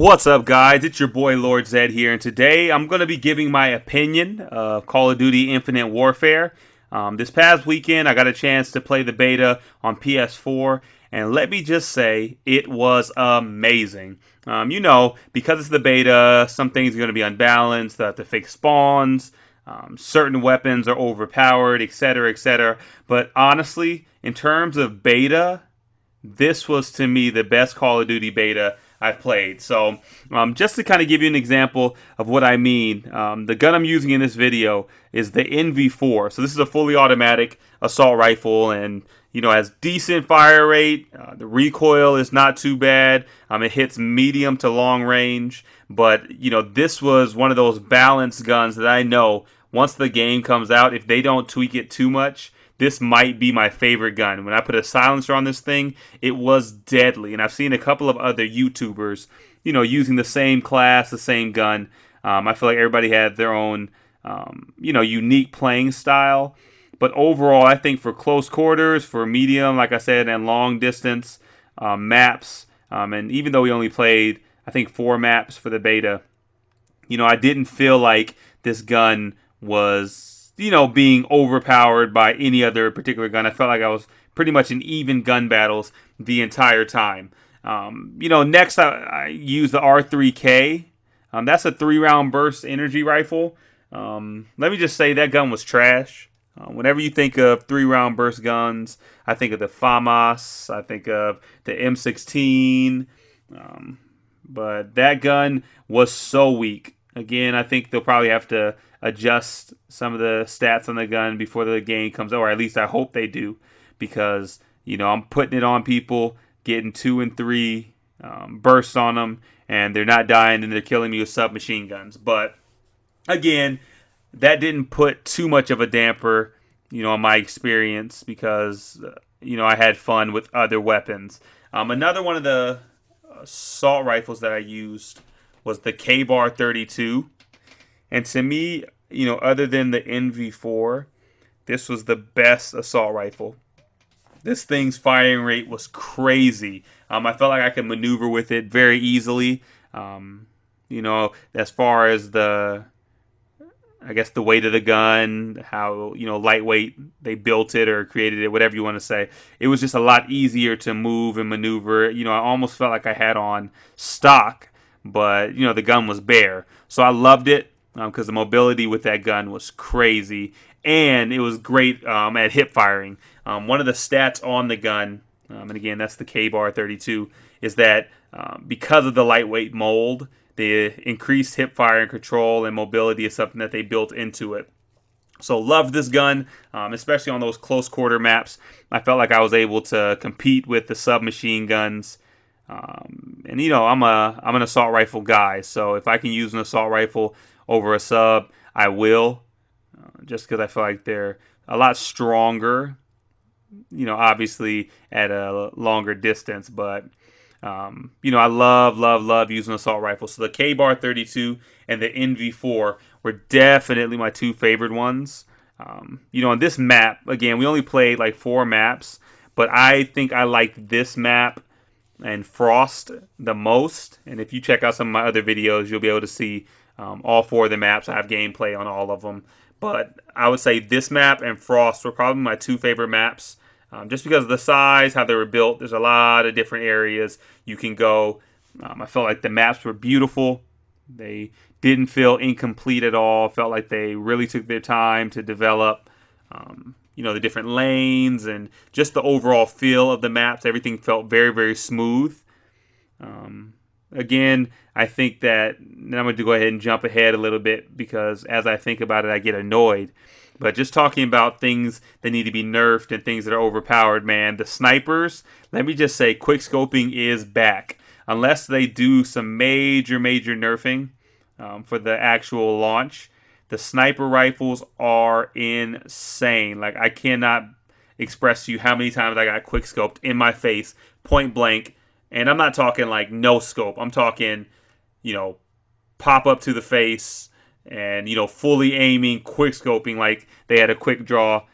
What's up, guys? It's your boy Lord Zed here, and today I'm going to be giving my opinion of Call of Duty Infinite Warfare. This past weekend, I got a chance to play the beta on PS4, and let me just say, it was amazing. Because it's the beta, some things are going to be unbalanced, the fake spawns, certain weapons are overpowered, etc., etc. But honestly, in terms of beta, this was to me the best Call of Duty beta I've played. So just to kind of give you an example of what I mean, the gun I'm using in this video is the NV4. So this is a fully automatic assault rifle, and has decent fire rate. The recoil is not too bad. It hits medium to long range, but this was one of those balanced guns that I know once the game comes out, if they don't tweak it too much, this might be my favorite gun. When I put a silencer on this thing, it was deadly. And I've seen a couple of other YouTubers, using the same class, the same gun. I feel like everybody had their own, unique playing style. But overall, I think for close quarters, for medium, like I said, and long distance maps, and even though we only played, I think, 4 maps for the beta, I didn't feel like this gun was being overpowered by any other particular gun. I felt like I was pretty much in even gun battles the entire time. Next I used the R3K. That's a 3-round burst energy rifle. Let me just say that gun was trash. Whenever you think of 3-round burst guns, I think of the FAMAS, I think of the M16, but that gun was so weak. Again, I think they'll probably have to adjust some of the stats on the gun before the game comes out, or at least I hope they do, because I'm putting it on people, getting 2 and 3 bursts on them, and they're not dying, and they're killing me with submachine guns. But again, that didn't put too much of a damper, on my experience, because I had fun with other weapons. Another one of the assault rifles that I used was the K-Bar 32. And to me, other than the NV4, this was the best assault rifle. This thing's firing rate was crazy. I felt like I could maneuver with it very easily. As far as the weight of the gun, how, lightweight they built it or created it, whatever you want to say. It was just a lot easier to move and maneuver. I almost felt like I had on stock, but, the gun was bare. So I loved it because the mobility with that gun was crazy. And it was great at hip firing. One of the stats on the gun, and again, that's the K-Bar 32, is that because of the lightweight mold, the increased hip fire and control and mobility is something that they built into it. So loved this gun, especially on those close quarter maps. I felt like I was able to compete with the submachine guns. And I'm an assault rifle guy, so if I can use an assault rifle over a sub, I will, just because I feel like they're a lot stronger, obviously at a longer distance, but I love using assault rifles. So the K-Bar 32 and the NV4 were definitely my 2 favorite ones. On this map, again, we only played like 4 maps, but I think I liked this map and Frost the most. And if you check out some of my other videos, you'll be able to see all 4 of the maps. I have gameplay on all of them. But I would say this map and Frost were probably my 2 favorite maps. Just because of the size, how they were built. There's a lot of different areas you can go. I felt like the maps were beautiful. They didn't feel incomplete at all. Felt like they really took their time to develop the different lanes and just the overall feel of the maps. Everything felt very, very smooth. Again, I think that I'm going to go ahead and jump ahead a little bit because as I think about it, I get annoyed. But just talking about things that need to be nerfed and things that are overpowered, man, the snipers, let me just say quickscoping is back. Unless they do some major nerfing for the actual launch, the sniper rifles are insane. Like, I cannot express to you how many times I got quickscoped in my face, point blank. And I'm not talking like no scope. I'm talking, pop up to the face and, fully aiming, quick scoping like they had a quick draw,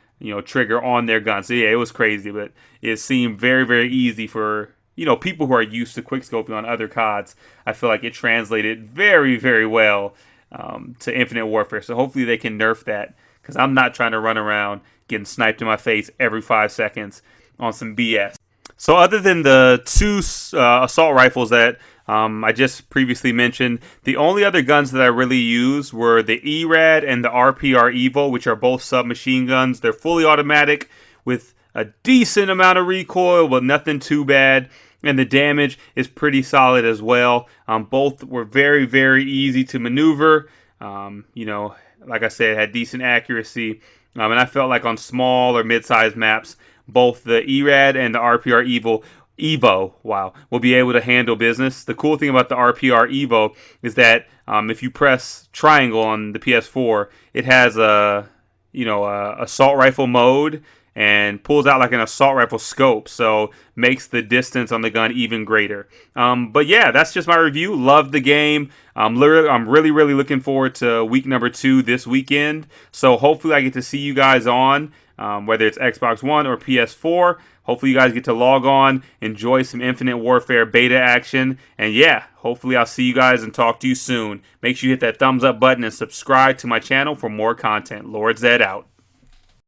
trigger on their gun. So yeah, it was crazy, but it seemed very, very easy for, people who are used to quickscoping on other CODs, I feel like it translated very, very well to Infinite Warfare. So hopefully they can nerf that, because I'm not trying to run around getting sniped in my face every 5 seconds on some BS. So other than the 2 assault rifles that I just previously mentioned, the only other guns that I really used were the ERAD and the RPR Evo, which are both submachine guns. They're fully automatic with a decent amount of recoil, but nothing too bad. And the damage is pretty solid as well. Both were very, very easy to maneuver. Like I said, had decent accuracy. And I felt like on small or mid-sized maps, both the ERAD and the RPR Evo, will be able to handle business. The cool thing about the RPR Evo is that if you press triangle on the PS4, it has a assault rifle mode and pulls out like an assault rifle scope, so makes the distance on the gun even greater. But yeah, that's just my review. Love the game. I'm really, really looking forward to week number 2 this weekend. So hopefully I get to see you guys on, whether it's Xbox One or PS4. Hopefully you guys get to log on, enjoy some Infinite Warfare beta action, and yeah, hopefully I'll see you guys and talk to you soon. Make sure you hit that thumbs up button and subscribe to my channel for more content. Lord Zed out.